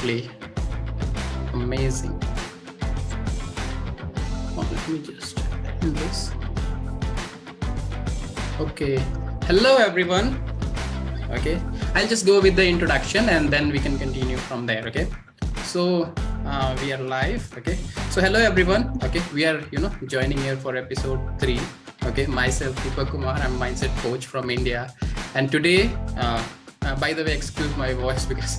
absolutely amazing. Let me just end this. Okay. Hello, everyone. Okay. I'll just go with the introduction and then we can continue from there. Okay. So we are live. Okay. So hello, everyone. Okay. We are, joining here for episode 3. Okay. Myself, Deepak Kumar. I'm mindset coach from India. And today, by the way, excuse my voice because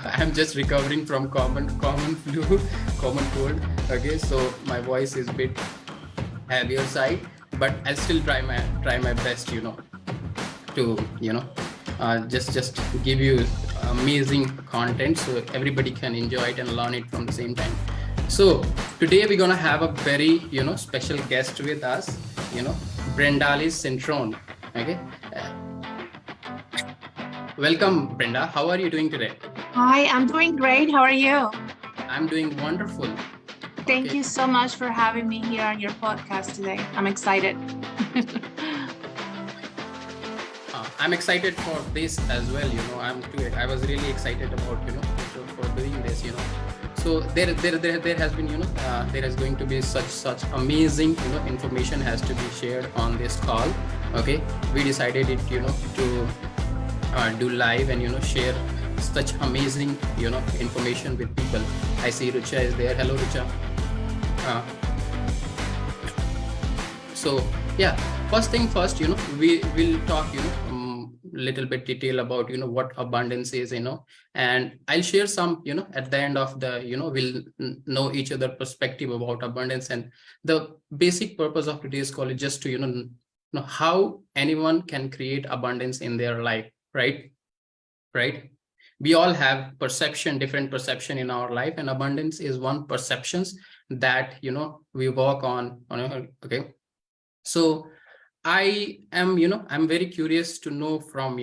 I'm just recovering from common flu, common cold. Okay, so my voice is a bit heavier side, but I'll still try my best, to just give you amazing content so everybody can enjoy it and learn it from the same time. So today we're gonna have a very special guest with us, Brendaliz cintron. Okay. Welcome, Brenda. How are you doing today? Hi, I'm doing great. How are you? I'm doing wonderful. Thank you so much for having me here on your podcast today. I'm excited. I'm excited for this as well. I was really excited about for doing this. So there has been there is going to be such amazing information has to be shared on this call. Okay, we decided it to do live and share such amazing information with people. I see Rucha is there. Hello, Rucha. So yeah, first thing first, we will talk little bit detail about what abundance is, and I'll share some at the end of the we'll know each other perspective about abundance. And the basic purpose of today's call is just to know how anyone can create abundance in their life. Right. We all have different perception in our life, and abundance is one perceptions that we work on. Okay. So I am I'm very curious to know from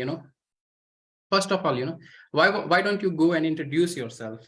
first of all why don't you go and introduce yourself?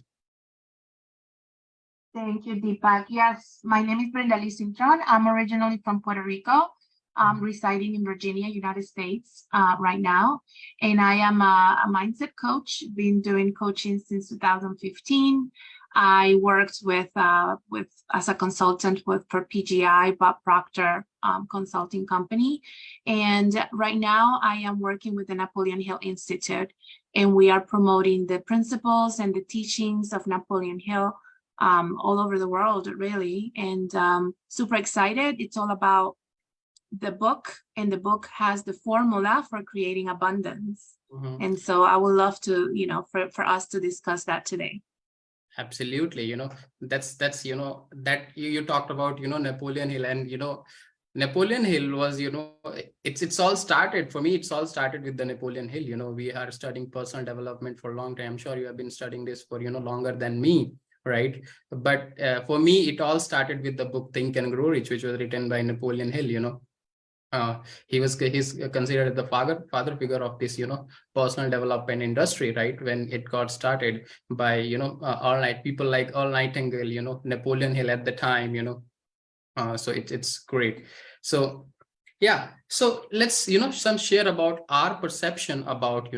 Thank you, Deepak. Yes, my name is Brendaliz. I'm originally from Puerto Rico. I'm residing in Virginia, United States right now. And I am a mindset coach, been doing coaching since 2015. I worked with as a consultant for PGI, Bob Proctor consulting company. And right now I am working with the Napoleon Hill Institute, and we are promoting the principles and the teachings of Napoleon Hill all over the world, really. And super excited. It's all about the book, and the book has the formula for creating abundance. And so I would love to for us to discuss that today. Absolutely. That's that you talked about Napoleon Hill, and Napoleon Hill was it's all started for me. It's all started with the Napoleon Hill. We are studying personal development for a long time. I'm sure you have been studying this for longer than me, right? But for me, it all started with the book Think and Grow Rich, which was written by Napoleon Hill. He's considered the father figure of this personal development industry, right? When it got started by people like Earl Nightingale, Napoleon Hill at the time, so it's great. So yeah, so let's some share about our perception about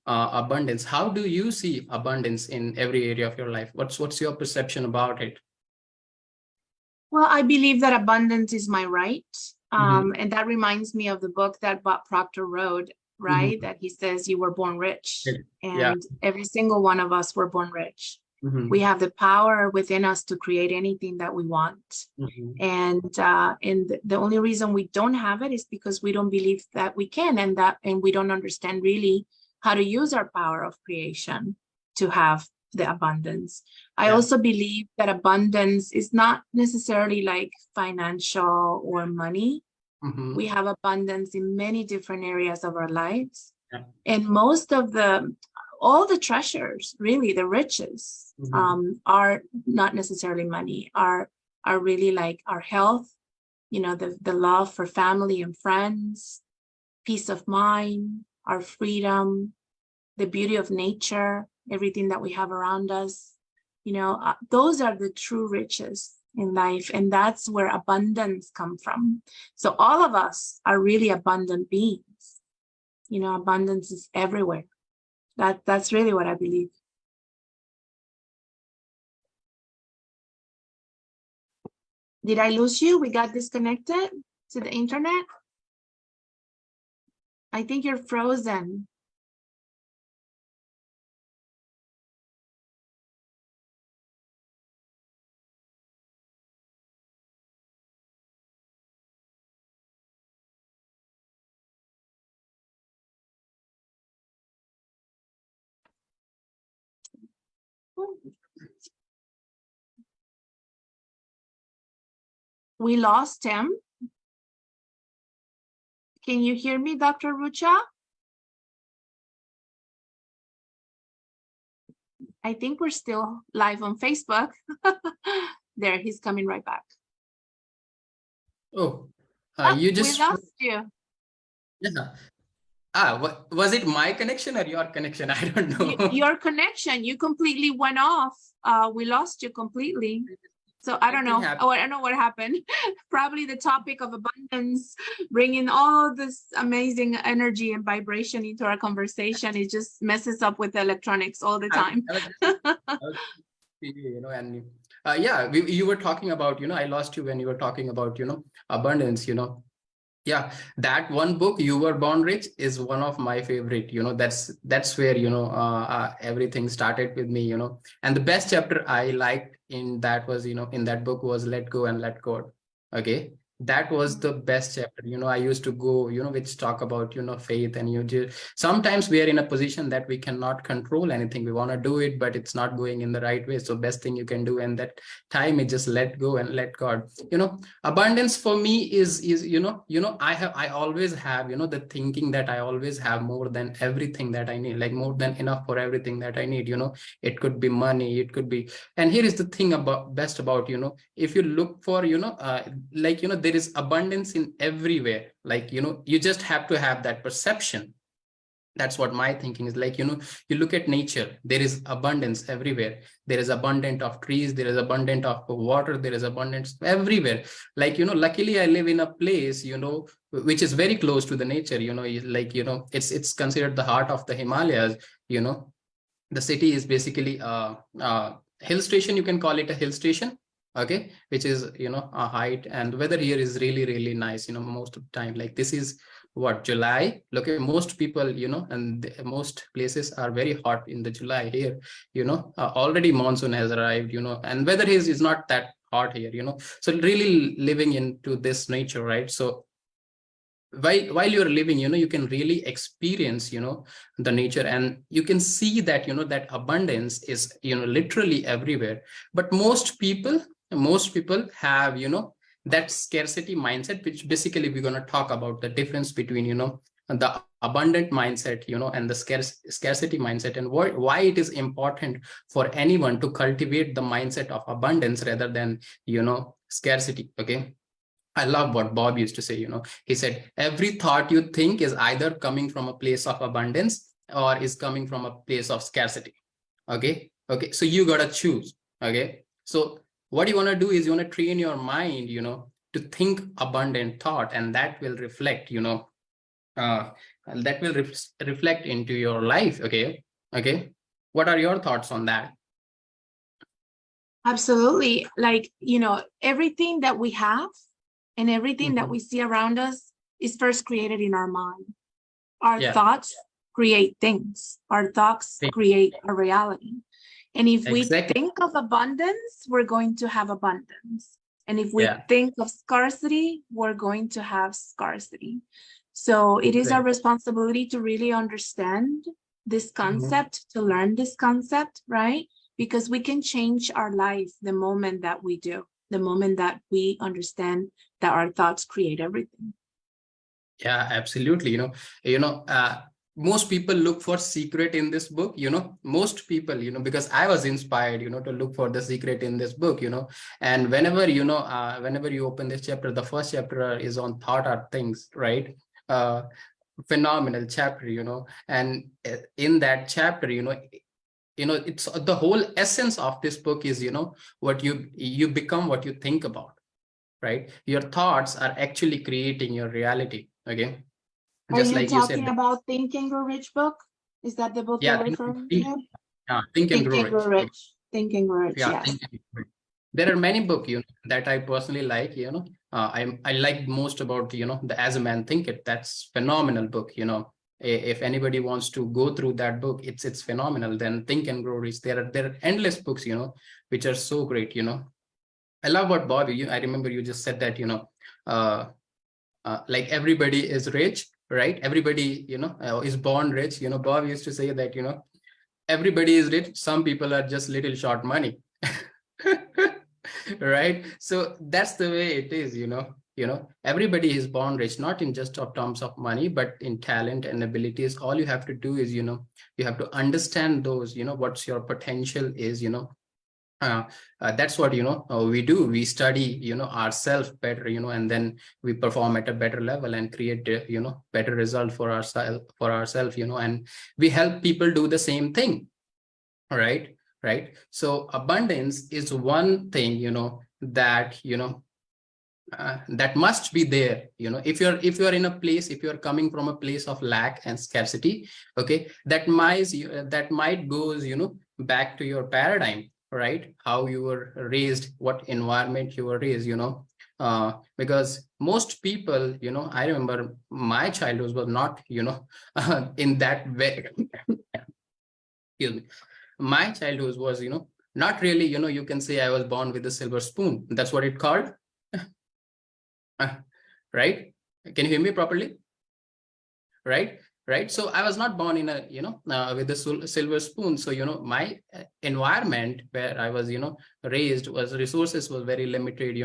abundance. How do you see abundance in every area of your life? What's your perception about it? Well, I believe that abundance is my right. And that reminds me of the book that Bob Proctor wrote, right? That he says you were born rich, and every single one of us were born rich. We have the power within us to create anything that we want. And the only reason we don't have it is because we don't believe that we can, and we don't understand really how to use our power of creation to have the abundance. I also believe that abundance is not necessarily like financial or money. We have abundance in many different areas of our lives. And most of all the treasures, really the riches, are not necessarily money, are really like our health, the love for family and friends, peace of mind, our freedom, the beauty of nature, everything that we have around us. Those are the true riches in life, and that's where abundance comes from. So all of us are really abundant beings. Abundance is everywhere. That's really what I believe. Did I lose you? We got disconnected to the internet. I think you're frozen. We lost him. Can you hear me, Dr. Rucha? I think we're still live on Facebook. There, he's coming right back. Oh, you We just, lost you. yeah. Was it my connection or your connection? I don't know. Your connection, you completely went off. We lost you completely. So I don't know. Oh, I don't know what happened. Probably the topic of abundance, bringing all this amazing energy and vibration into our conversation. It just messes up with the electronics all the time. You know, and yeah, you were talking about, you know, I lost you when you were talking about, you know, abundance, you know. Yeah, that one book, You Were Born Rich, is one of my favorite. You know, that's where, you know, everything started with me, you know. And the best chapter I liked in that was, you know, in that book was Let Go and Let God. Okay, that was the best chapter. You know, I used to go, you know, which talk about, you know, faith, and you just sometimes we are in a position that we cannot control anything. We want to do it, but it's not going in the right way. So best thing you can do in that time is just let go and let God. You know, abundance for me is I always have, you know, the thinking that I always have more than everything that I need, like more than enough for everything that I need. You know, it could be money, it could be, and here is the thing about best about, you know, if you look for, you know, like, you know, there is abundance in everywhere. Like, you know, you just have to have that perception. That's what my thinking is. Like, you know, you look at nature, there is abundance everywhere. There is abundance of trees, there is abundance of water, there is abundance everywhere. Like, you know, luckily I live in a place, you know, which is very close to the nature. You know, like, you know, it's considered the heart of the Himalayas. You know, the city is basically a hill station. You can call it a hill station. Okay, which is, you know, a height, and the weather here is really, really nice, you know, most of the time. Like, this is what, July. Look at most people, you know, and most places are very hot in the July. Here, you know, already monsoon has arrived, you know, and weather is not that hot here, you know. So really living into this nature, right? So while you're living, you know, you can really experience, you know, the nature, and you can see that, you know, that abundance is, you know, literally everywhere. But most people have, you know, that scarcity mindset, which basically we're going to talk about the difference between, you know, the abundant mindset, you know, and the scarcity mindset, and why it is important for anyone to cultivate the mindset of abundance rather than, you know, scarcity. Okay, I love what Bob used to say. You know, he said, every thought you think is either coming from a place of abundance or is coming from a place of scarcity. Okay. Okay. So you got to choose. Okay. So what you want to do is you want to train your mind, you know, to think abundant thought, and that will reflect, you know, uh, that will reflect into your life. Okay. Okay. What are your thoughts on that? Absolutely. Like, you know, everything that we have and everything that we see around us is first created in our mind. Our thoughts create things. Our thoughts create a reality. And if we think of abundance, we're going to have abundance. And if we think of scarcity, we're going to have scarcity. So it is our responsibility to really understand this concept, to learn this concept, right? Because we can change our life the moment that we do, the moment that we understand that our thoughts create everything. Yeah, absolutely. Most people look for secret in this book, you know, most people, you know, because I was inspired, you know, to look for the secret in this book, you know. And whenever, you know, whenever you open this chapter, the first chapter is on thought are things, right? Phenomenal chapter, you know. And in that chapter, you know, it's the whole essence of this book is, you know, what you become what you think about, right? Your thoughts are actually creating your reality. Okay, just like you said. Are you talking about Think and Grow Rich book? Is that the book you're referring to? Think and Grow Rich. Think and Grow Rich. Think and Grow Rich. Yeah, yes. There are many books, that I personally like, I like most about, the As a Man Thinketh. That's phenomenal book, If anybody wants to go through that book, it's phenomenal. Then Think and Grow Rich. There are endless books, which are so great, I love what Bobby, I remember you just said that, uh, like everybody is rich, right? Everybody, is born rich. Bob used to say that, everybody is rich. Some people are just little short money. Right? So that's the way it is, everybody is born rich, not in just of terms of money, but in talent and abilities. All you have to do is, you have to understand those, what's your potential is, that's what we do. We study ourselves better, and then we perform at a better level and create better result for ourselves, and we help people do the same thing. Right. So abundance is one thing that that must be there. If you're in a place, if you're coming from a place of lack and scarcity, okay, that might goes back to your paradigm, right? How you were raised, what environment you were raised, because most people, I remember my childhood was not in that way. Excuse me. My childhood was not really, you can say I was born with a silver spoon. That's what it called. Right? Can you hear me properly? Right. So I was not born in a with a silver spoon. So my environment where I was raised was resources was very limited.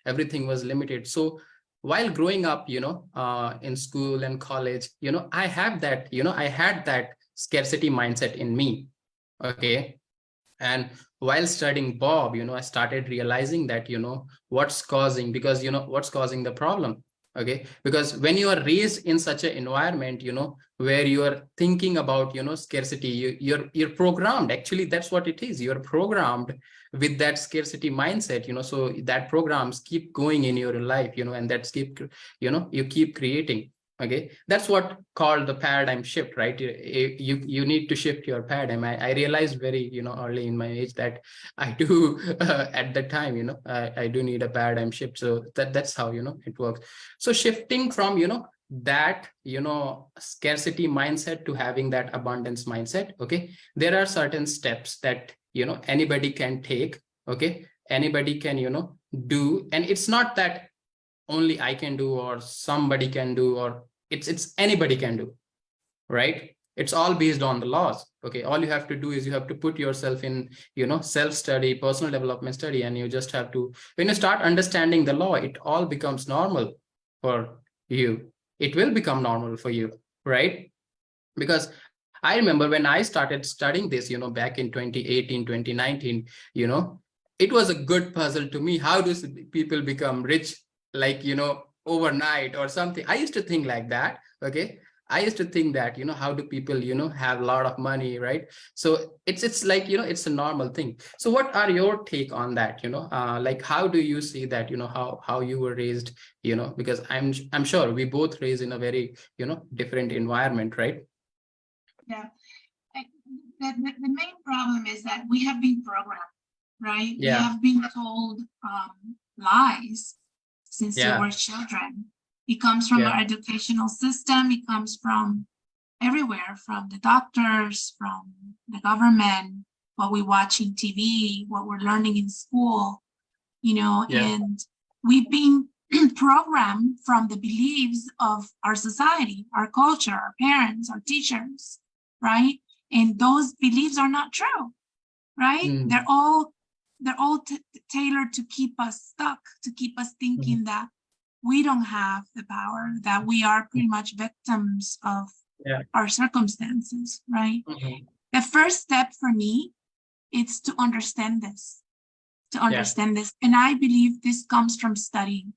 Everything was limited. So while growing up in school and college, I have that I had that scarcity mindset in me. Okay. And while studying Bob, I started realizing that, what's causing the problem. Okay. Because when you are raised in such an environment, where you are thinking about, scarcity, you're programmed. Actually, that's what it is. You're programmed with that scarcity mindset, so that programs keep going in your life, and that's you keep creating. Okay, that's what called the paradigm shift, right? You need to shift your paradigm. I realized very early in my age that I do at the time I do need a paradigm shift. So that's how it works. So shifting from that scarcity mindset to having that abundance mindset. Okay, there are certain steps that anybody can take. Okay, anybody can do, and it's not that only I can do or somebody can do, or it's anybody can do, right? It's all based on the laws. Okay, all you have to do is you have to put yourself in self-study, personal development study, and you just have to, when you start understanding the law, it all becomes normal for you. It will become normal for you, right? Because I remember when I started studying this back in 2018 2019, it was a good puzzle to me. How do people become rich, like overnight or something? I used to think like that. Okay, I used to think that how do people have a lot of money, right? So it's like it's a normal thing. So what are your take on that? Like how do you see that? How you were raised? Because I'm sure we both raised in a very different environment, right? Yeah. The main problem is that we have been programmed, right? Yeah. We have been told lies since we were children. It comes from our educational system. It comes from everywhere, from the doctors, from the government, what we watch in TV, what we're learning in school, and we've been programmed from the beliefs of our society, our culture, our parents, our teachers, right? And those beliefs are not true, right? They're all tailored to keep us stuck, to keep us thinking that we don't have the power, that we are pretty much victims of our circumstances, right? The first step for me is to understand this, and I believe this comes from studying.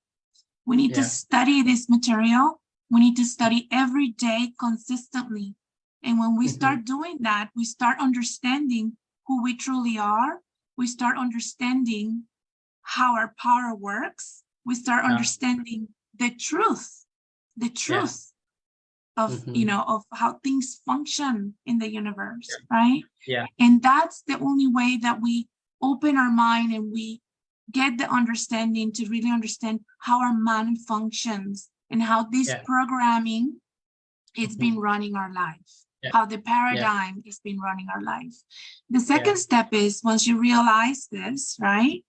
We need to study this material. We need to study every day consistently. And when we start doing that, we start understanding who we truly are. We start understanding how our power works. We start understanding the truth of, of how things function in the universe, right? And that's the only way that we open our mind and we get the understanding to really understand how our mind functions and how this programming it's been running our life, how the paradigm has been running our life. The second step is once you realize this, right?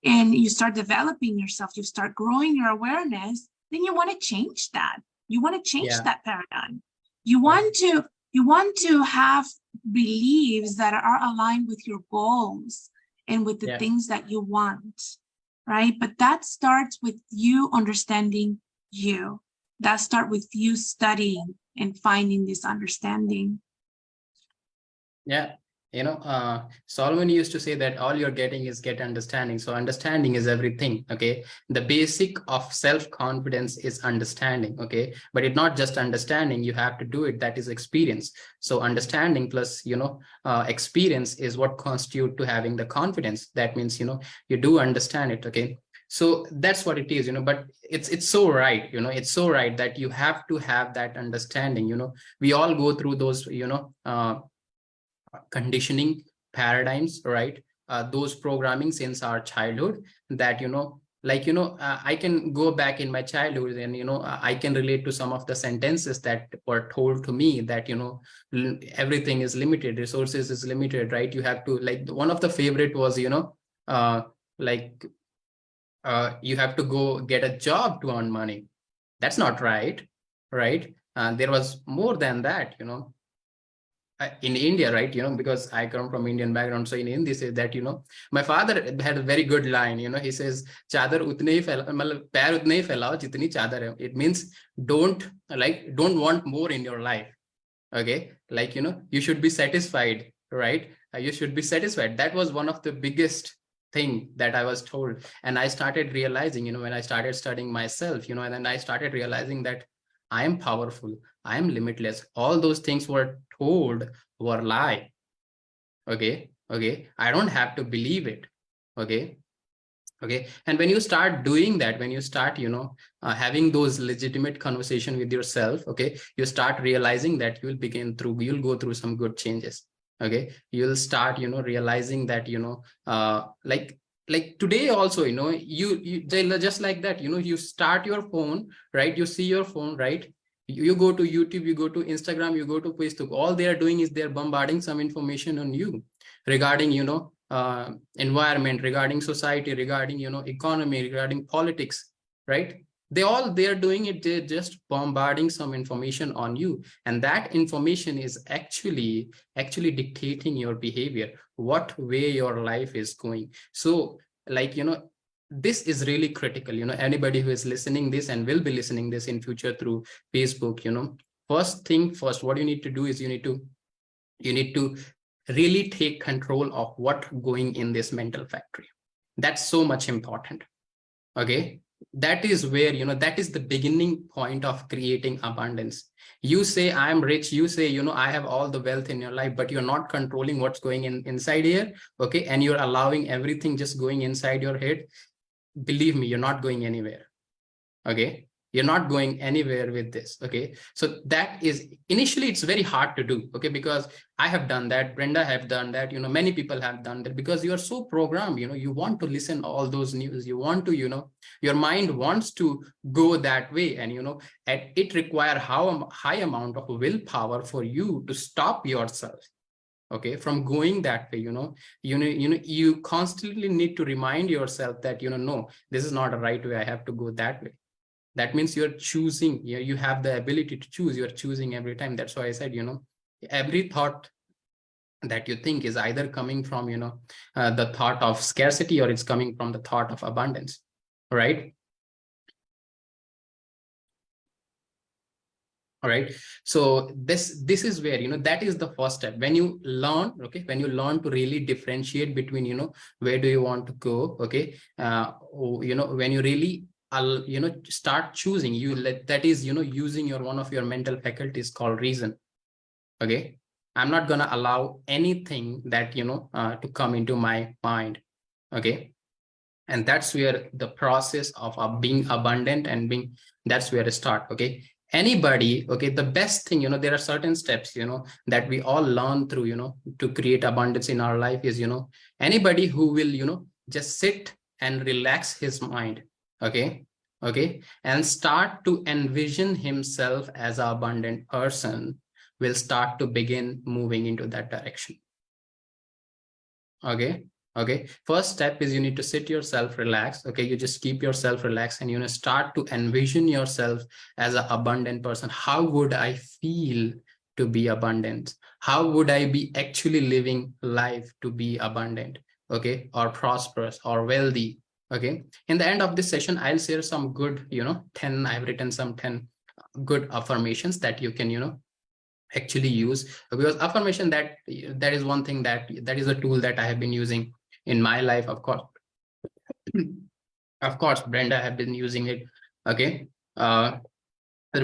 And you start developing yourself, you start growing your awareness, then you want to change that. You want to change that paradigm. You want to have beliefs that are aligned with your goals and with the things that you want, right? But that starts with you understanding you. That starts with you studying and finding this understanding. Yeah. Solomon used to say that all you're getting is get understanding. So understanding is everything. Okay. The basic of self-confidence is understanding. Okay. But it's not just understanding. You have to do it. That is experience. So understanding plus, experience is what constitute to having the confidence. That means, you do understand it. Okay. So that's what it is, but it's so right, it's so right that you have to have that understanding. We all go through those, conditioning paradigms, right? Those programming since our childhood that, I can go back in my childhood and, I can relate to some of the sentences that were told to me that, everything is limited, resources is limited, right? You have to, like, one of the favorite was, you have to go get a job to earn money. That's not right, right? There was more than that, in India, right? Because I come from Indian background. So in Hindi says that, my father had a very good line, he says, chadar utne hi pair utne hi phailao jitni chadar hai. It means don't want more in your life. Okay. Like, you should be satisfied, right? You should be satisfied. That was one of the biggest thing that I was told. And I started realizing, when I started studying myself, and then I started realizing that I am powerful, I am limitless. All those things were told were lie. Okay. I don't have to believe it. Okay. And when you start doing that, when you start, having those legitimate conversation with yourself, okay, you start realizing that you'll go through some good changes. Okay. You'll start, realizing that, like today also, you just like that, you start your phone, right? You see your phone, right? You go to YouTube, you go to Instagram, you go to Facebook. All they are doing is they're bombarding some information on you regarding, environment, regarding society, regarding, economy, regarding politics, right? They are doing it. They're just bombarding some information on you. And that information is actually dictating your behavior, what way your life is going. So like, this is really critical. Anybody who is listening this and will be listening this in future through Facebook, first thing first, what you need to do is you need to really take control of what going in this mental factory. That's so much important. Okay. That is where, that is the beginning point of creating abundance. You say I'm rich, you say, I have all the wealth in your life, but you're not controlling what's going inside here. Okay. And you're allowing everything just going inside your head. Believe me, you're not going anywhere. Okay. You're not going anywhere with this. Okay. So that is initially it's very hard to do. Okay. Because I have done that. Brenda have done that. Many people have done that because you are so programmed, you want to listen all those news. You want to, your mind wants to go that way. And, it requires how high amount of willpower for you to stop yourself. Okay, from going that way, you constantly need to remind yourself that, no, this is not a right way. I have to go that way. That means you're choosing, you have the ability to choose, you're choosing every time. That's why I said, every thought that you think is either coming from, the thought of scarcity, or it's coming from the thought of abundance, right? All right. So this is where, that is the first step. When you learn, okay, when you learn to really differentiate between, where do you want to go? Okay. When you really, start choosing, that is, using one of your mental faculties called reason. Okay. I'm not going to allow anything that, to come into my mind. Okay. And that's where the process of being abundant and that's where it start. Okay. Anybody, okay, the best thing, there are certain steps, that we all learn through, to create abundance in our life is, anybody who will, just sit and relax his mind. Okay. Okay. And start to envision himself as an abundant person, will start to begin moving into that direction. Okay. Okay. First step is you need to sit yourself, relax. Okay. You just keep yourself relaxed and start to envision yourself as an abundant person. How would I feel to be abundant? How would I be actually living life to be abundant? Okay. Or prosperous or wealthy. Okay. In the end of this session, I'll share some good, 10, I've written some 10 good affirmations that you can, actually use, because affirmation, that is one thing that is a tool that I have been using in my life. Of course, Brenda have been using it. Okay. There are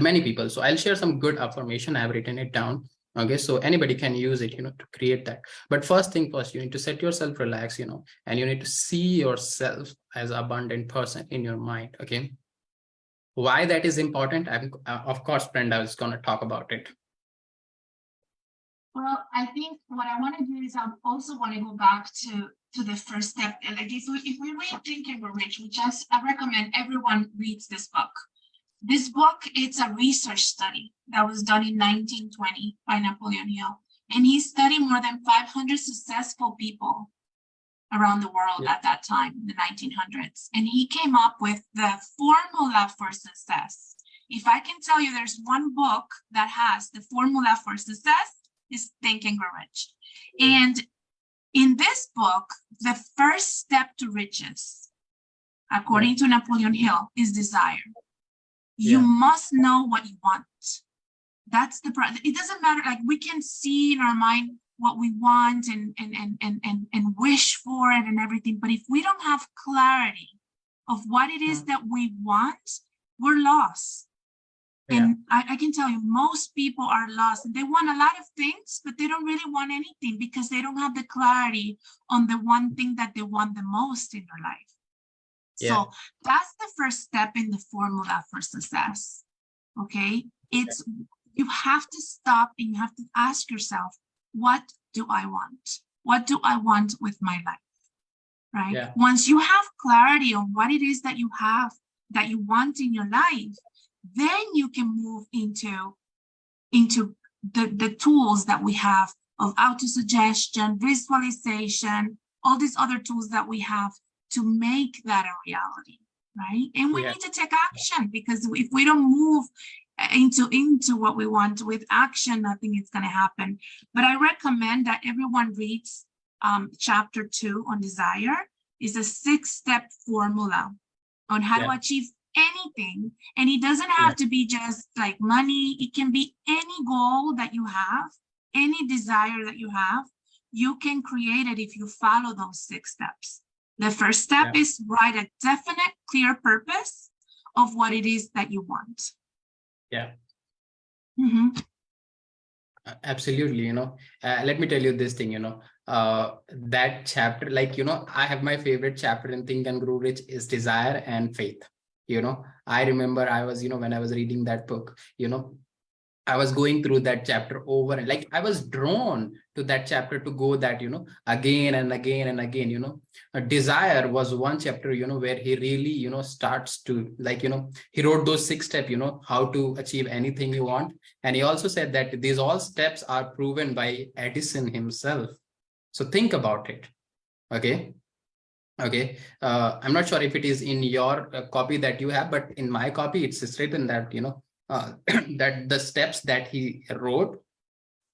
many people, so I'll share some good affirmation. I have written it down. Okay, so anybody can use it, to create that. But first thing first, you need to set yourself relax, and you need to see yourself as an abundant person in your mind. Okay, why that is important? Of course, Brenda is going to talk about it. Well, I think what I want to do is I also want to go back to the first step. And like if we read Think and Grow Rich, I recommend everyone reads this book. This book, it's a research study that was done in 1920 by Napoleon Hill. And he studied more than 500 successful people around the world at that time, in the 1900s. And he came up with the formula for success. If I can tell you there's one book that has the formula for success, is Think and Grow Rich. And in this book, the first step to riches, according to Napoleon Hill, is desire. You must know what you want. That's the problem. It doesn't matter, like we can see in our mind what we want and wish for it and everything, but if we don't have clarity of what it is that we want, we're lost. And I can tell you, most people are lost and they want a lot of things, but they don't really want anything because they don't have the clarity on the one thing that they want the most in their life. So that's the first step in the formula for success. Okay. You have to stop and you have to ask yourself, what do I want? What do I want with my life? Right. Once you have clarity on what it is that you have, that you want in your life, then you can move into the tools that we have of auto-suggestion, visualization, all these other tools that we have to make that a reality, right? And we need to take action, because if we don't move into what we want with action, nothing is going to happen. But I recommend that everyone reads chapter 2 on desire. It's a 6-step formula on how to achieve anything. And it doesn't have to be just like money. It can be any goal that you have, any desire that you have. You can create it if you follow those 6 steps. The first step is write a definite, clear purpose of what it is that you want. Absolutely. Let me tell you this thing, that chapter, like, I have my favorite chapter in Think and Grow Rich is desire and faith. I remember I was, when I was reading that book, I was going through that chapter over and like I was drawn to that chapter to go that, again and again and again. A desire was one chapter, where he really, starts to like, he wrote those 6 steps, how to achieve anything you want. And he also said that these all steps are proven by Edison himself. So think about it. Okay. I'm not sure if it is in your copy that you have, but in my copy, it's written that, that the steps that he wrote,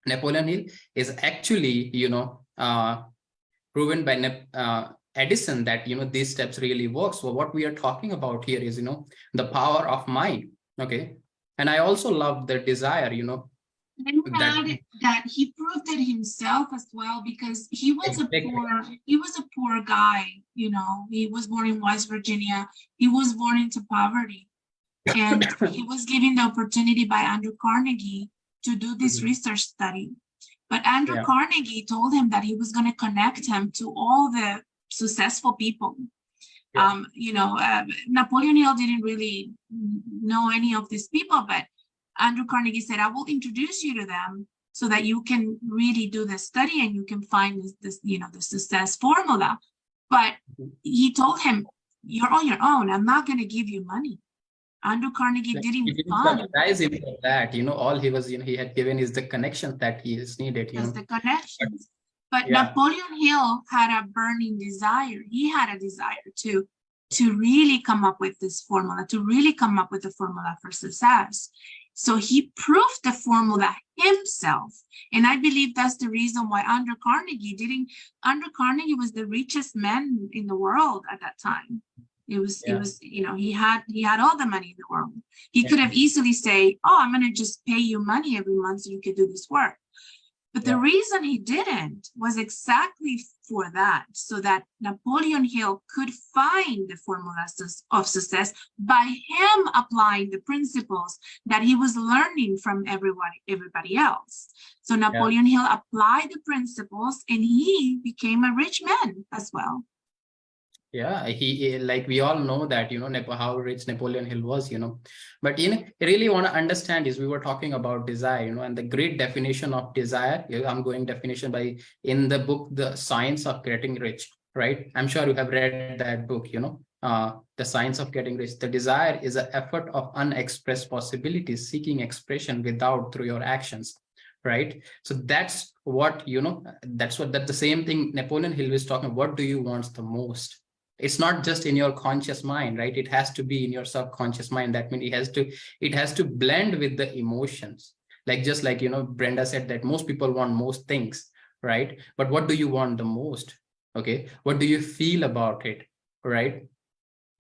Napoleon Hill, is actually, proven by Edison that, these steps really work. So what we are talking about here is, the power of mind. Okay. And I also love the desire, that he proved it himself as well, because he was a poor guy. He was born in West Virginia. He was born into poverty, and he was given the opportunity by Andrew Carnegie to do this research study. But Andrew Carnegie told him that he was going to connect him to all the successful people. Napoleon Hill didn't really know any of these people, but Andrew Carnegie said, I will introduce you to them so that you can really do the study and you can find this the success formula. But he told him, you're on your own. I'm not going to give you money. Andrew Carnegie Like, didn't he didn't fund. subsidize him for that, all he was, he had given is the connections that he is needed, Just the connections. But yeah. Napoleon Hill had a burning desire. He had a desire to really come up with this formula, to really come up with a formula for success. So he proved the formula himself. And I believe that's the reason why Andrew Carnegie was the richest man in the world at that time. It was, he had all the money in the world. He could have easily say, oh, I'm going to just pay you money every month so you could do this work. But the reason he didn't was exactly for that, so that Napoleon Hill could find the formulas of success by him applying the principles that he was learning from everybody else. So Napoleon Hill applied the principles and he became a rich man as well. Yeah, he, like we all know that, how rich Napoleon Hill was, but, I really want to understand is we were talking about desire, and the great definition of desire, I'm going definition by in the book, The Science of Getting Rich, right? I'm sure you have read that book, The Science of Getting Rich. The desire is an effort of unexpressed possibilities, seeking expression without through your actions. Right. So that's what, that's the same thing Napoleon Hill is talking. What do you want the most? It's not just in your conscious mind, right? It has to be in your subconscious mind. That means it has to blend with the emotions. Like, just like, Brenda said that most people want most things, right? But what do you want the most? Okay. What do you feel about it? Right.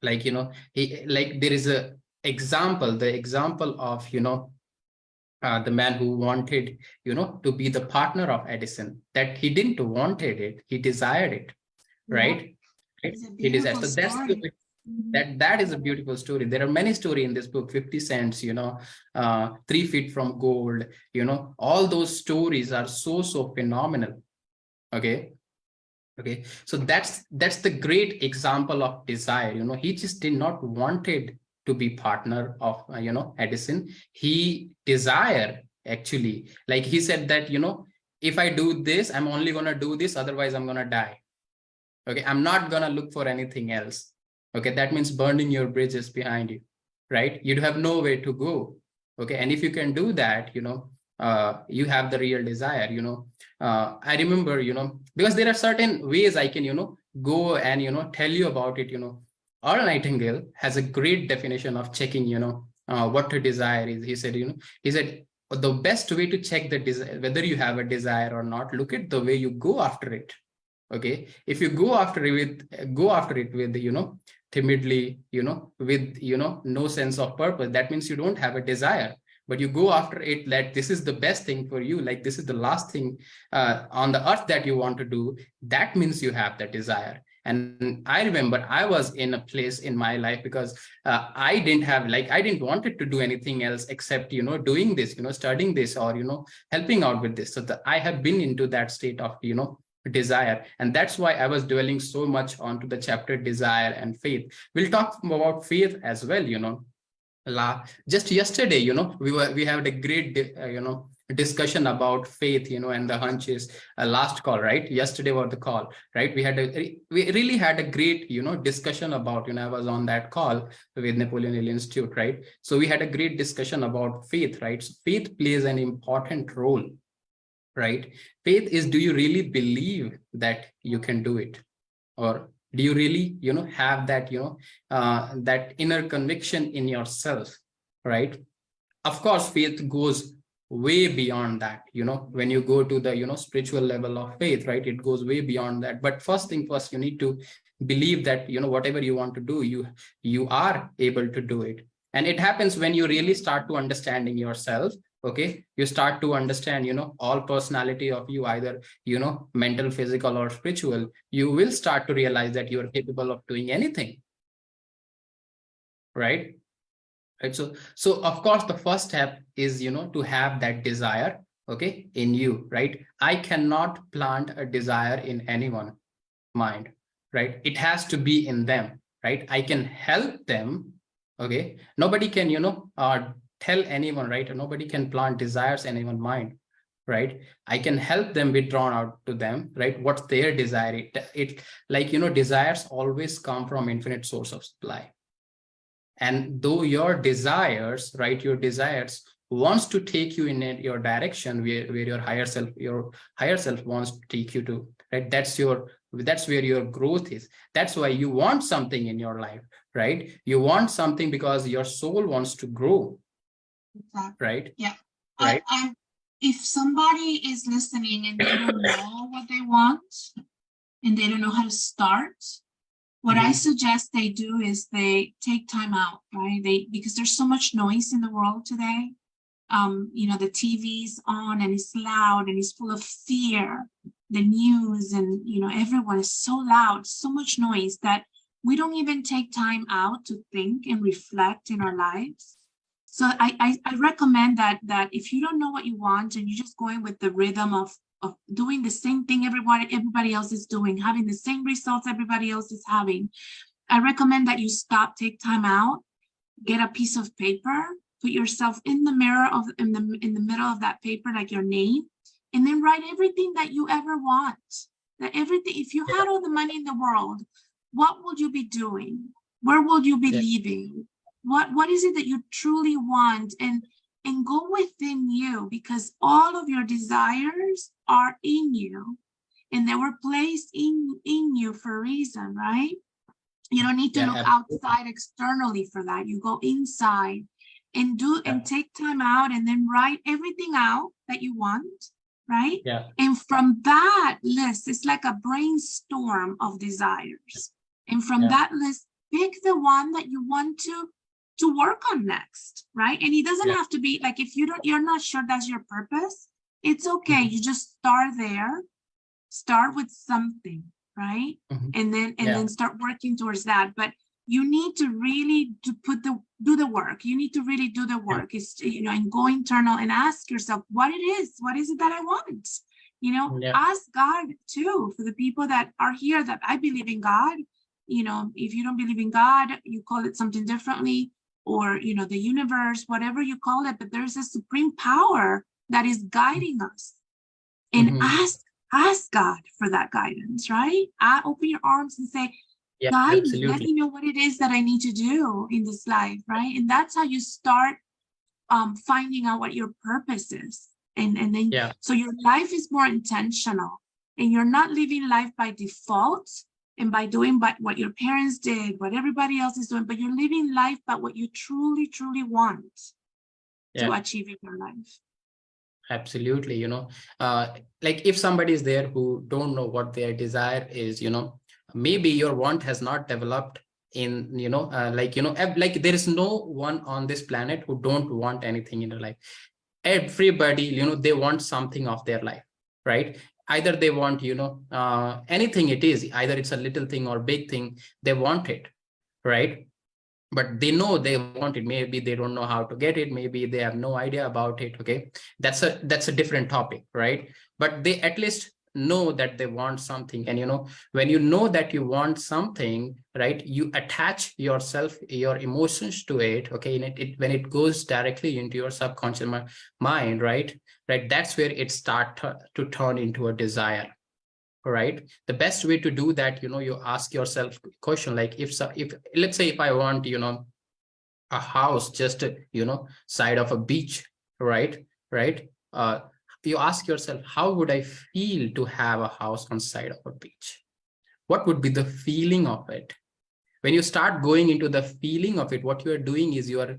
Like, there is the example of, the man who wanted, to be the partner of Edison, that he didn't wanted it, he desired it, right? It is, so that's that is a beautiful story. There are many stories in this book, 50 cents, 3 feet from gold, all those stories are so phenomenal. Okay. So that's the great example of desire. He just did not wanted to be partner of, Edison. He desired, actually, like he said that, if I do this, I'm only going to do this, otherwise I'm going to die. Okay, I'm not going to look for anything else. Okay, that means burning your bridges behind you, right? You have nowhere to go. Okay, and if you can do that, you have the real desire. I remember, because there are certain ways I can, go and, tell you about it. Earl Nightingale has a great definition of checking, what a desire is. He said, the best way to check the desire, whether you have a desire or not, look at the way you go after it. Okay, if you go after it with, timidly, with, no sense of purpose, that means you don't have a desire. But you go after it like this is the best thing for you, like this is the last thing on the earth that you want to do, that means you have that desire. And I remember I was in a place in my life because I didn't want it to do anything else except, doing this, studying this, or, helping out with this. So I have been into that state of, desire. And that's why I was dwelling so much onto the chapter desire and faith. We'll talk about faith as well. Just yesterday, we had a great discussion about faith, and the hunches, last call, right? Yesterday was the call, right? We really had a great discussion about, I was on that call with Napoleon Hill Institute, right? So we had a great discussion about faith, right? So faith plays an important role, right? Faith is, do you really believe that you can do it? Or do you really, have that, that inner conviction in yourself, right? Of course, faith goes way beyond that, when you go to the, spiritual level of faith, right? It goes way beyond that. But first thing first, you need to believe that, whatever you want to do, you are able to do it. And it happens when you really start to understanding yourself. Okay, you start to understand, all personality of you, either, mental, physical, or spiritual. You will start to realize that you are capable of doing anything, right? So of course, the first step is, to have that desire, okay, in you, right? I cannot plant a desire in anyone's mind, right? It has to be in them, right? I can help them. Okay, nobody can, tell anyone, right? Nobody can plant desires in anyone's mind. right? I can help them withdraw out to them, right? What's their desire? It like, desires always come from infinite source of supply. And though your desires, right, your desires wants to take you in your direction where your higher self wants to take you to, right? That's where your growth is. That's why you want something in your life, right? You want something because your soul wants to grow. Exactly. Right? Yeah. Right. If somebody is listening and they don't know what they want and they don't know how to start, what I suggest they do is they take time out, right? Because there's so much noise in the world today. The TV's on and it's loud and it's full of fear. The news and, everyone is so loud, so much noise that we don't even take time out to think and reflect in our lives. So I recommend that if you don't know what you want and you're just going with the rhythm of doing the same thing everybody else is doing, having the same results everybody else is having, I recommend that you stop, take time out, get a piece of paper, put yourself in the mirror in the middle of that paper, like your name, and then write everything that you ever want. If you had all the money in the world, what would you be doing? Where would you be living? What is it that you truly want? And go within you, because all of your desires are in you and they were placed in you for a reason, right? You don't need to look outside externally for that. You go inside and take time out and then write everything out that you want, right? Yeah. And from that list, it's like a brainstorm of desires. And from that list, pick the one that you want to work on next, right? And it doesn't have to be like, if you're not sure that's your purpose, it's okay. You just start there, start with something, right? And then start working towards that. But you need to really do the work. You need to really do the work. It's, and go internal and ask yourself what is it that I want? Ask God too, for the people that are here that I believe in God. If you don't believe in God, you call it something differently, or the universe, whatever you call it, but there's a supreme power that is guiding us. And ask God for that guidance, right? Open your arms and say, guide me, let me know what it is that I need to do in this life, right? And that's how you start finding out what your purpose is. And then so your life is more intentional, and you're not living life by default and by doing what your parents did, what everybody else is doing, but you're living life by what you truly, truly want to achieve in your life. Absolutely. Like if somebody is there who don't know what their desire is, maybe your want has not developed in, like there is no one on this planet who don't want anything in their life. Everybody, they want something of their life, right? Either they want, anything it is, either it's a little thing or big thing, they want it, right? But they know they want it. Maybe they don't know how to get it. Maybe they have no idea about it. Okay. That's a different topic, right? But they at least know that they want something. And, when you know that you want something, right, you attach yourself, your emotions to it. Okay. And when it goes directly into your subconscious mind, right, that's where it starts to turn into a desire. Right. The best way to do that, you ask yourself a question, like if let's say if I want, a house just, side of a beach, right. You ask yourself, how would I feel to have a house on side of a beach? What would be the feeling of it? When you start going into the feeling of it, what you are doing is you are,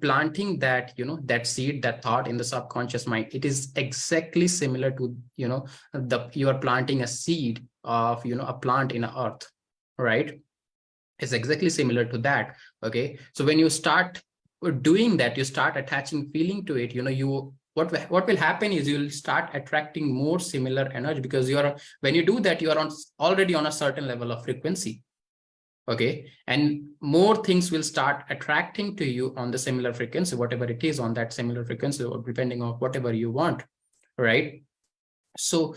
planting that, that seed, that thought in the subconscious mind. It is exactly similar to, you are planting a seed of, a plant in the earth, right? It's exactly similar to that. Okay. So when you start doing that, you start attaching feeling to it, what will happen is you'll start attracting more similar energy, because when you do that, you are already on a certain level of frequency. Okay. And more things will start attracting to you on the similar frequency, whatever it is on that similar frequency, or depending on whatever you want. Right. So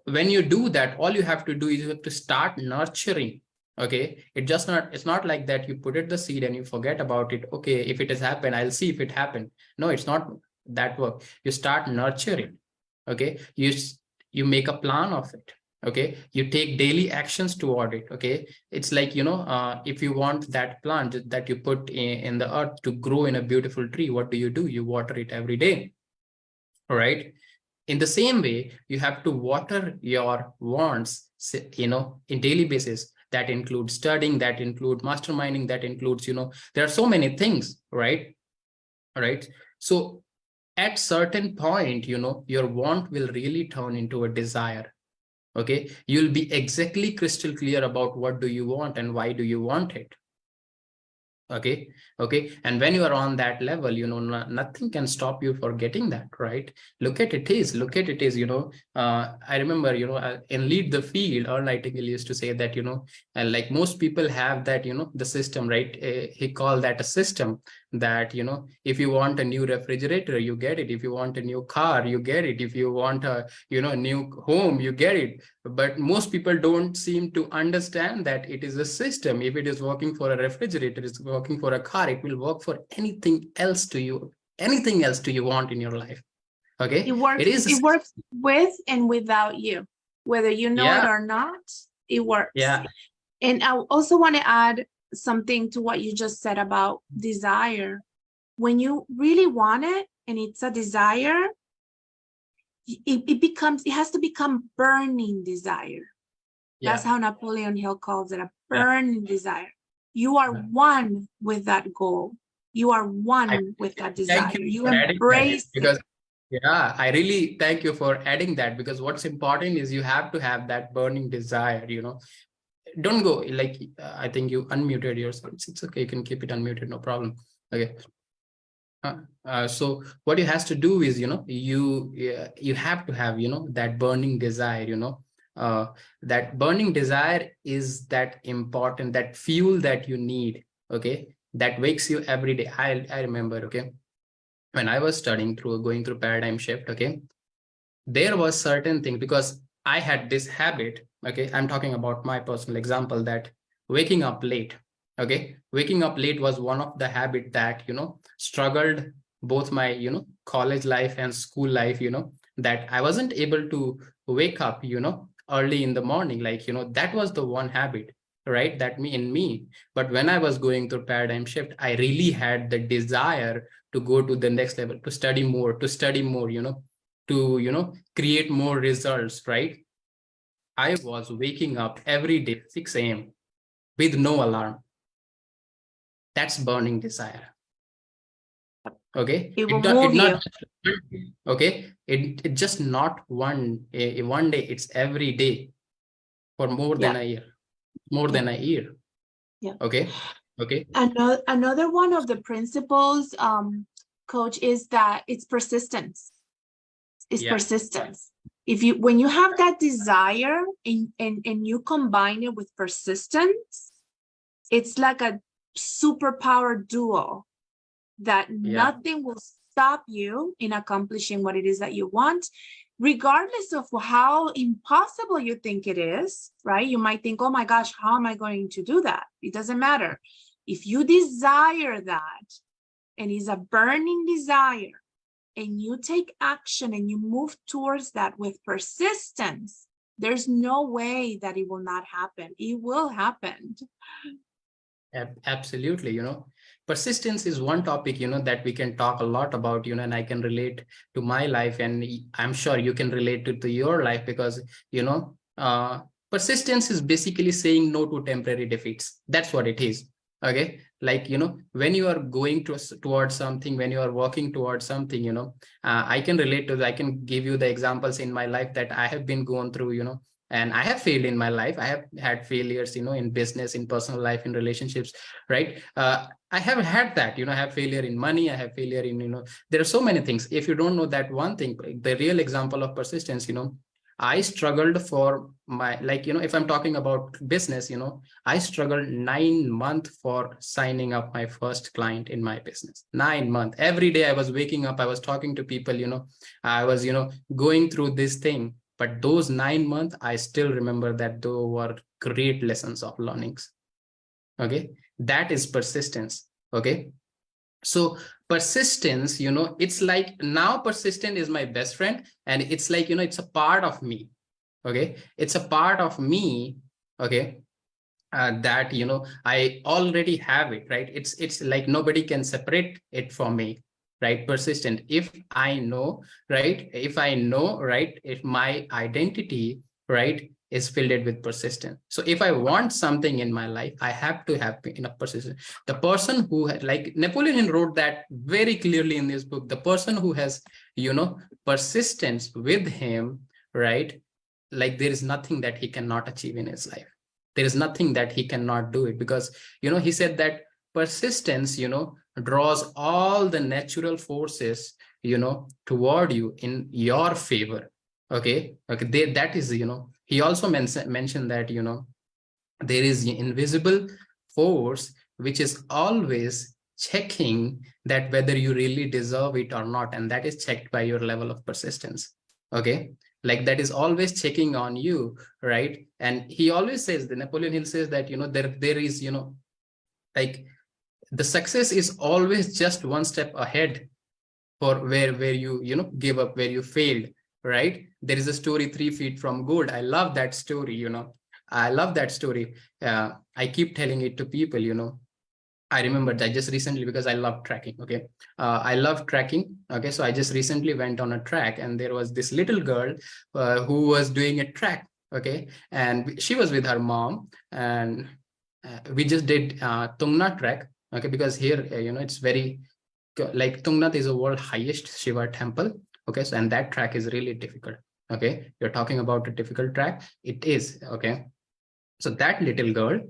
when you do that, all you have to do is you have to start nurturing. Okay. It's not like that you put it the seed and you forget about it. Okay. If it has happened, I'll see if it happened. No, it's not that work, you start nurturing. Okay, you make a plan of it. Okay, you take daily actions toward it. Okay, it's like, if you want that plant that you put in the earth to grow in a beautiful tree, what do? You water it every day. All right. In the same way, you have to water your wants, in daily basis. That includes studying, that includes masterminding, that includes, there are so many things, right? All right. So at certain point, your want will really turn into a desire. Okay, you'll be exactly crystal clear about what do you want and why do you want it. Okay. And when you are on that level, nothing can stop you for getting that, right? Look at it is, I remember, in Lead the Field, Earl Nightingale used to say that, like most people have that, the system, right? He called that a system, that, if you want a new refrigerator, you get it. If you want a new car, you get it. If you want a, new home, you get it. But most people don't seem to understand that it is a system. If it is working for a refrigerator, it's working for a car, it will work for anything else to you want in your life. Okay, it works with and without you, whether you know it or not. It works. Yeah. And I also want to add something to what you just said about desire. When you really want it and it's a desire, it has to become burning desire. That's how Napoleon Hill calls it, a burning desire. You are one with that goal. You are one with that desire. You embrace it. Yeah, I really thank you for adding that, because what's important is you have to have that burning desire. Don't go like, I think you unmuted yourself. It's okay, you can keep it unmuted, no problem. Okay. So what you has to do is, you have to have, that burning desire. That burning desire is that important, that fuel that you need. Okay, that wakes you every day. I remember, okay, when I was going through paradigm shift, okay, there was certain thing, because I had this habit. Okay, I'm talking about my personal example, that waking up late. Okay, waking up late was one of the habit that, struggled both my, college life and school life, that I wasn't able to wake up, early in the morning. Like, that was the one habit, right? That me. But when I was going through paradigm shift, I really had the desire to go to the next level, to study more, to create more results, right? I was waking up every day 6 a.m. with no alarm. That's burning desire. Okay, it will move you. Okay, it just not one day, it's every day for more than a year. Yeah. Okay. Another one of the principles, coach, is that it's persistence. Persistence. When you have that desire and you combine it with persistence, it's like a superpower duo that nothing will stop you in accomplishing what it is that you want, regardless of how impossible you think it is, right? You might think, oh my gosh, how am I going to do that? It doesn't matter. If you desire that, and it's a burning desire, and you take action and you move towards that with persistence, there's no way that it will not happen. It will happen. Absolutely. Persistence is one topic, that we can talk a lot about, and I can relate to my life, and I'm sure you can relate to your life, because, persistence is basically saying no to temporary defeats. That's what it is. Okay, like, when you are going towards something, when you are working towards something, I can relate to that. I can give you the examples in my life that I have been going through, and I have failed in my life. I have had failures, in business, in personal life, in relationships, right? I have had that, I have failure in money. I have failure in, there are so many things. If you don't know that one thing, the real example of persistence, I struggled for my, like, if I'm talking about business, I struggled 9 months for signing up my first client in my business. 9 months. Every day I was waking up, I was talking to people, I was, going through this thing. But those 9 months, I still remember that those were great lessons of learnings. Okay, that is persistence. Okay, So persistence, it's like now persistent is my best friend, and it's like, it's a part of me. Okay, it's a part of me. Okay, that I already have it, right? It's like nobody can separate it from me, right? Persistent. If I know, right? If I know, right? If my identity, right, is filled with persistence. So if I want something in my life, I have to have enough persistence. The person who had, like Napoleon Hill wrote that very clearly in this book, the person who has, persistence with him, right? Like there is nothing that he cannot achieve in his life. There is nothing that he cannot do it, because he said that persistence draws all the natural forces toward you in your favor. Okay, that is, he also mentioned that there is the invisible force which is always checking that whether you really deserve it or not, and that is checked by your level of persistence. Okay, like that is always checking on you, right? And he always says, the Napoleon Hill says that there is like the success is always just one step ahead for where you give up, where you failed, right? There is a story, 3 feet from gold. I love that story. I love that story. I keep telling it to people. I remember that just recently, because I love tracking. Okay, I love tracking. Okay, so I just recently went on a track, and there was this little girl who was doing a track. Okay, and she was with her mom, and we just did Tungnath track. Okay, because here it's very, like Tungnath is the world highest Shiva temple. Okay, so and that track is really difficult. Okay, you're talking about a difficult track. It is. Okay, so that little girl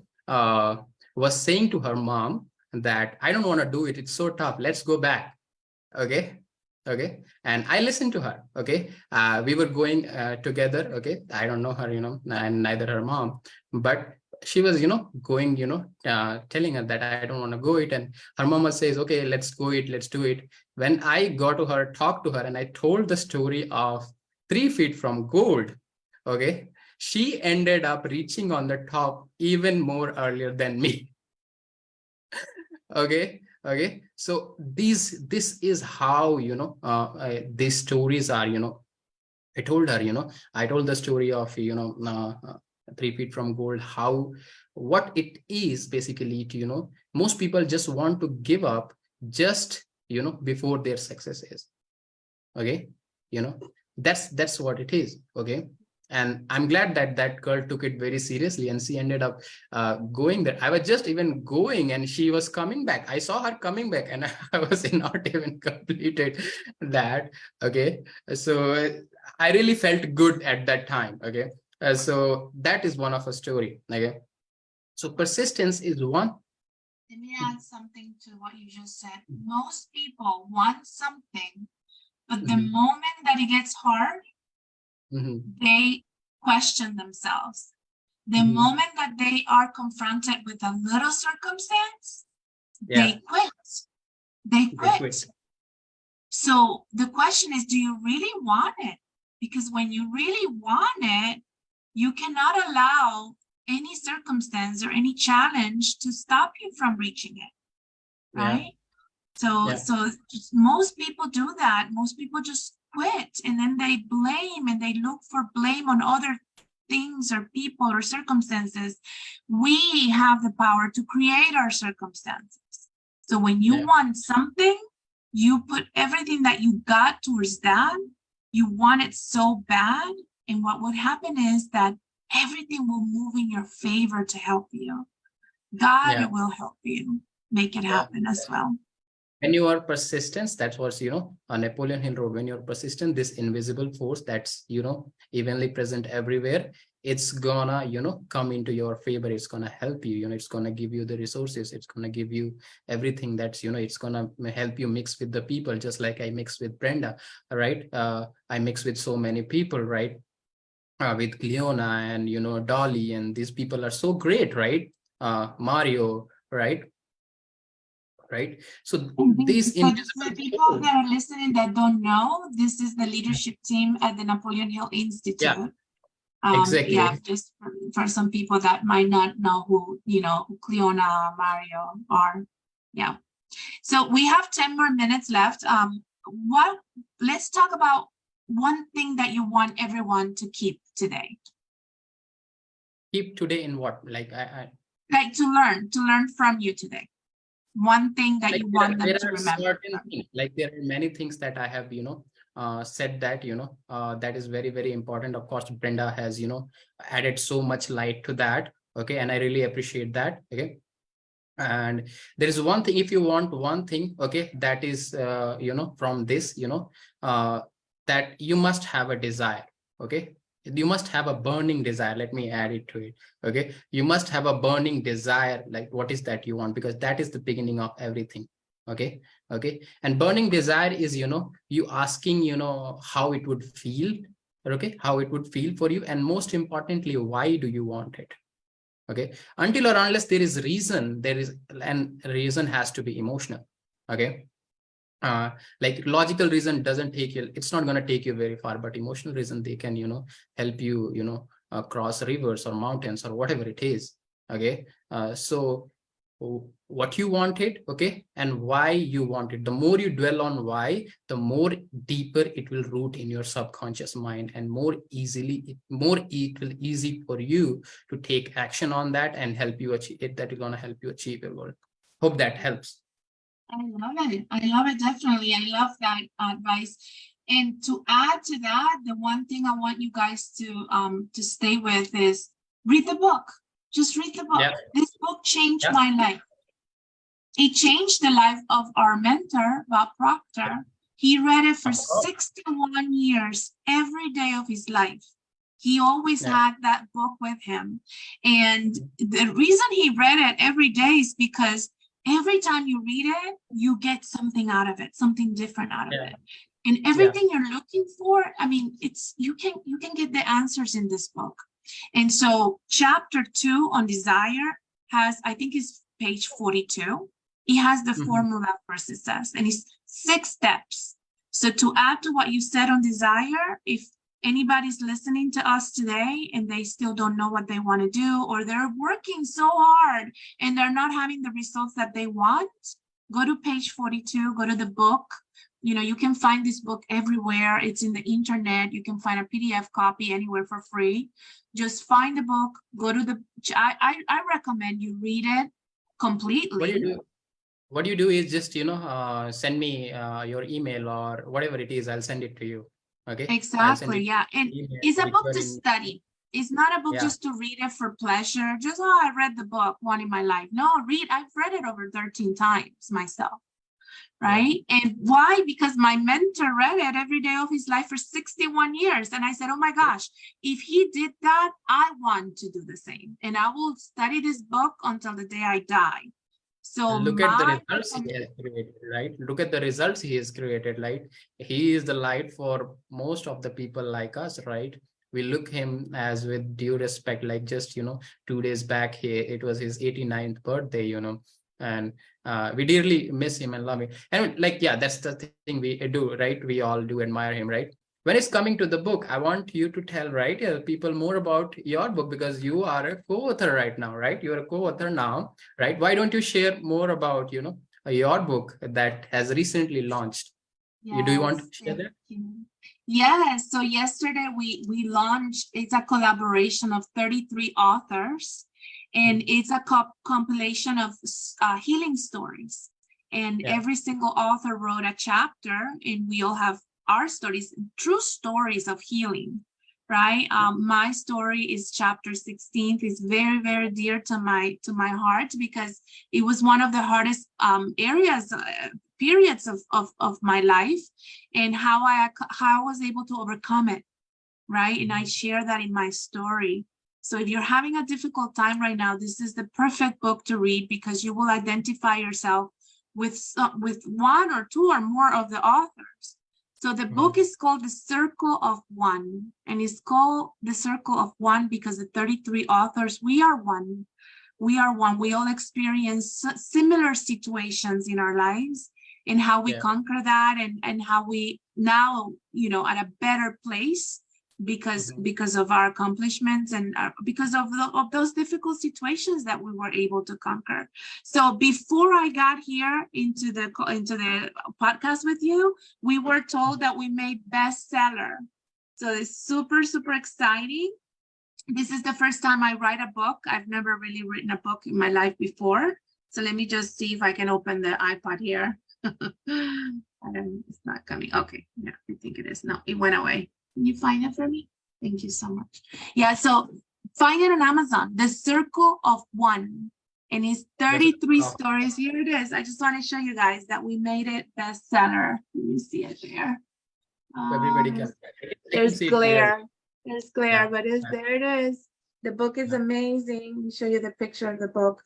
was saying to her mom that I don't want to do it. It's so tough. Let's go back. Okay. Okay. And I listened to her. Okay. We were going together. Okay. I don't know her, and neither her mom, but she was, going, telling her that I don't want to go it. And her mama says, okay, let's go it. Let's do it. When I got to her, talked to her, and I told the story of 3 feet from gold. Okay. She ended up reaching on the top even more earlier than me. Okay. Okay, so this is how these stories are. I told her, I told the story of 3 feet from gold, how what it is basically to most people just want to give up just before their success is. Okay, that's what it is. Okay, and I'm glad that that girl took it very seriously, and she ended up going there. I was just even going, and she was coming back. I saw her coming back, and I was not even completed that. Okay, so I really felt good at that time. Okay, so that is one of a story. Okay, so persistence is one. Let me add something to what you just said. Most people want something, but the moment that it gets hard, they question themselves. The moment that they are confronted with a little circumstance, they quit. They quit. So the question is, do you really want it? Because when you really want it, you cannot allow any circumstance or any challenge to stop you from reaching it, right? So just, most people do that. Most people just quit, and then they blame, and they look for blame on other things or people or circumstances. We have the power to create our circumstances. So when you want something, you put everything that you got towards that. You want it so bad, and what would happen is that everything will move in your favor to help you. God will help you make it happen as well. When you are persistent, that's what Napoleon Hill wrote. When you're persistent, this invisible force that's evenly present everywhere, it's gonna come into your favor. It's gonna help you. It's gonna give you the resources. It's gonna give you everything that's it's gonna help you mix with the people, just like I mix with Brenda, right? I mix with so many people, right? With Cleona and Dolly, and these people are so great, right? Mario, right? Right, so these for people that are listening that don't know, this is the leadership team at the Napoleon Hill Institute. Exactly. Just for some people that might not know who Cleona, Mario are. So we have 10 more minutes left. Let's talk about one thing that you want everyone to keep today. Keep today in what? Like Like to learn from you today. One thing that like you want them to are remember. certain things, like there are many things that I have, said that, that is very, very important. Of course, Brenda has, added so much light to that. Okay. And I really appreciate that. Okay. And there is one thing, if you want one thing, okay, that is, from this, that you must have a desire. Okay. You must have a burning desire. Let me add it to it. Okay. You must have a burning desire. Like, what is that you want? Because that is the beginning of everything. Okay. Okay. And burning desire is, you asking, how it would feel. Okay. How it would feel for you. And most importantly, why do you want it? Okay. Until or unless there is reason, and reason has to be emotional. Okay. Like logical reason doesn't take you, it's not going to take you very far, but emotional reason, they can, help you, cross rivers or mountains or whatever it is. Okay. So what you wanted, okay, and why you want it. The more you dwell on why, the more deeper it will root in your subconscious mind, and more it will easy for you to take action on that and help you achieve it. That is going to help you achieve your goal. Hope that helps. I love it. I love it. Definitely. I love that advice. And to add to that, the one thing I want you guys to stay with is read the book. Just read the book. Yeah. This book changed my life. It changed the life of our mentor, Bob Proctor. He read it for 61 years, every day of his life. He always had that book with him. And the reason he read it every day is because every time you read it, you get something out of it, something different out of it. And everything you're looking for, I mean, you can get the answers in this book. And so chapter 2 on desire has, I think it's page 42. It has the formula for success, and it's 6 steps. So to add to what you said on desire, if anybody's listening to us today and they still don't know what they want to do, or they're working so hard and they're not having the results that they want, go to page 42, go to the book. You can find this book everywhere. It's in the internet. You can find a PDF copy anywhere for free. Just find the book, go to the, I recommend you read it completely. What you do is just, send me your email or whatever it is. I'll send it to you. Okay. Exactly. Yeah. And it's a book to study. It's not a book just to read it for pleasure. Just, I read the book one in my life. No, I've read it over 13 times myself. Right. And why? Because my mentor read it every day of his life for 61 years. And I said, oh my gosh, if he did that, I want to do the same. And I will study this book until the day I die. So look at the results he has created, right? Look at the results he has created, right? He is the light for most of the people like us, right? We look him as with due respect, like just, 2 days back, it was his 89th birthday, and we dearly miss him and love him. And like, that's the thing we do, right? We all do admire him, right? When it's coming to the book, I want you to tell, right, people more about your book, because you are a co-author right now, right? You're a co-author now, right? Why don't you share more about, your book that has recently launched? Yes, do you want to share that? Yes. So yesterday we launched, it's a collaboration of 33 authors, and it's a compilation of healing stories. And every single author wrote a chapter, and we all have our stories, true stories of healing, right? My story is chapter 16. It's very, very dear to my heart, because it was one of the hardest periods of my life, and how I was able to overcome it, right? And I share that in my story. So if you're having a difficult time right now, this is the perfect book to read, because you will identify yourself with one or two or more of the authors. So the book is called The Circle of One, and it's called The Circle of One because the 33 authors, we are one. We are one. We all experience similar situations in our lives, and how we conquer that, and how we now, at a better place, because of our accomplishments and because of those difficult situations that we were able to conquer. So before I got here into the podcast with you, we were told that we made bestseller. So it's super, super exciting. This is the first time I write a book. I've never really written a book in my life before. So let me just see if I can open the iPad here. It's not coming. Okay, yeah, I think it is. No, it went away. Can you find it for me? Thank you so much. Yeah, so find it on Amazon, The Circle of One. And it's 33 stories. Here it is. I just want to show you guys that we made it bestseller. You see it there. Everybody can. There's glare. There's glare, but there it is. The book is amazing. Let me show you the picture of the book.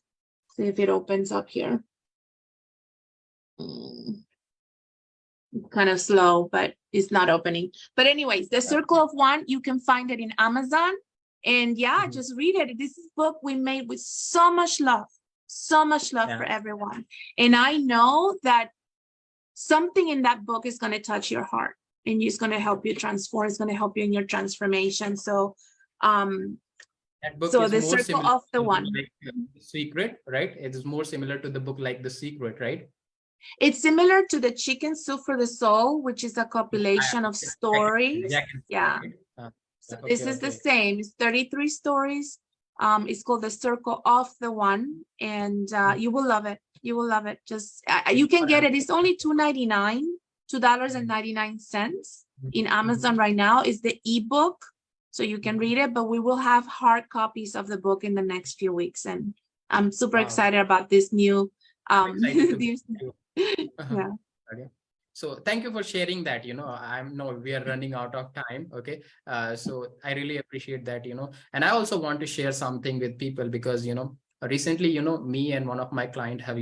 See if it opens up here. Kind of slow, but it's not opening. But anyways, The Circle of One, you can find it in Amazon. And yeah, just read it. This is a book we made with so much love for everyone. And I know that something in that book is going to touch your heart and it's going to help you transform. It's going to help you in your transformation. So, that book so is The more Circle of the One. Like The Secret, right? It is more similar to the book like The Secret, right? It's similar to the Chicken Soup for the Soul, which is a compilation of stories. Yeah. So this is the same. It's 33 stories. It's called The Circle of the One, and you will love it. You will love it. Just you can get it. It's only $2.99 in Amazon right now. Is the ebook, so you can read it. But we will have hard copies of the book in the next few weeks, and I'm super excited about this new. Yeah. Okay. So thank you for sharing that. We are running out of time. Okay. So I really appreciate that, and I also want to share something with people because, recently, me and one of my clients have,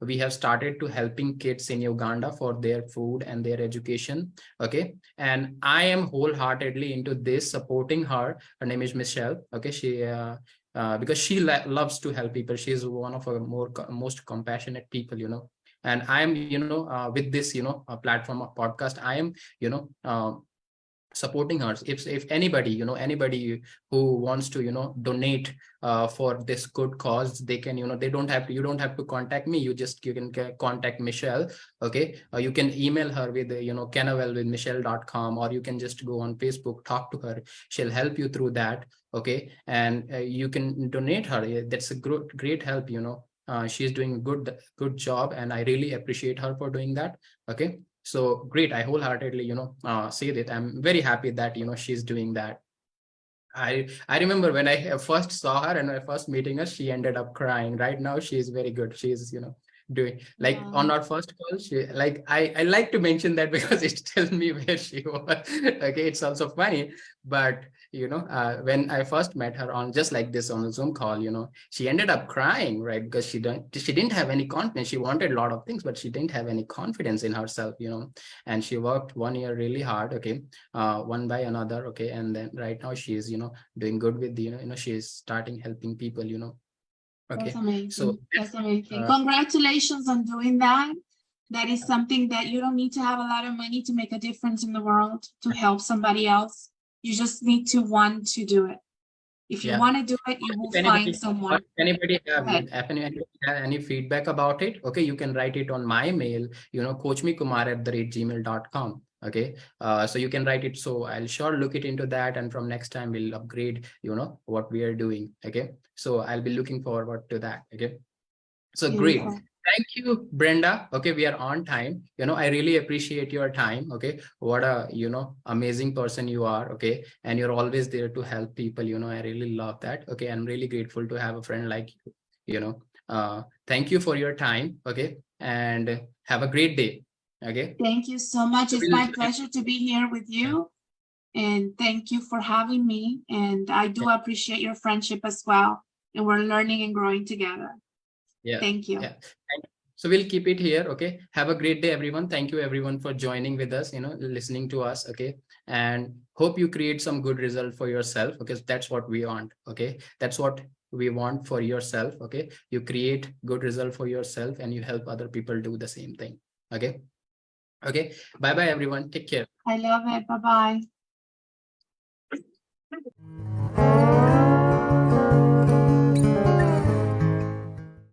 we have started to helping kids in Uganda for their food and their education. Okay. And I am wholeheartedly into this, supporting her. Her name is Michelle. Okay. She, because she loves to help people. She's one of our most compassionate people, and I am, with this, platform of podcast, I am, supporting her. If anybody, anybody who wants to, donate for this good cause, they can, you don't have to contact me. You can contact Michelle. Okay. You can email her with, canawell@michelle.com, or you can just go on Facebook, talk to her. She'll help you through that. Okay. And you can donate her. That's a great help, she's doing a good job, and I really appreciate her for doing that. Okay. So great. I wholeheartedly, say that I'm very happy that, she's doing that. I remember when I first saw her and I first meeting her, she ended up crying. Right now, she's very good. She's, doing like on our first call. She like, I like to mention that because it tells me where she was. Okay. It's also funny, but when I first met her on just like this on a Zoom call, she ended up crying, right? Because she didn't have any confidence. She wanted a lot of things, but she didn't have any confidence in herself, and she worked 1 year really hard. Okay. One by another. Okay. And then right now she is, doing good with the, she is starting helping people, Okay. That's amazing. So that's amazing. Congratulations on doing that. That is something that you don't need to have a lot of money to make a difference in the world, to help somebody else. You just need to want to do it. If you want to do it, you will find someone. If anybody have any feedback about it, okay, you can write it on my mail, coachmekumar@gmail.com. Okay. So you can write it. So I'll sure look it into that. And from next time we'll upgrade, what we are doing. Okay. So I'll be looking forward to that. Okay. So great. Thank you, Brenda. Okay, we are on time. I really appreciate your time. Okay, what a amazing person you are. Okay, and you're always there to help people. I really love that. Okay, I'm really grateful to have a friend like you. Thank you for your time. Okay, and have a great day. Okay. Thank you so much. It's my pleasure to be here with you, and thank you for having me. And I do appreciate your friendship as well. And we're learning and growing together. Yeah. Thank you. Yeah. So we'll keep it here. Okay. Have a great day, everyone. Thank you, everyone, for joining with us, listening to us. Okay. And hope you create some good result for yourself, because that's what we want. Okay. That's what we want for yourself. Okay. You create good result for yourself and you help other people do the same thing. Okay. Okay. Bye-bye, everyone. Take care. I love it. Bye-bye. Bye.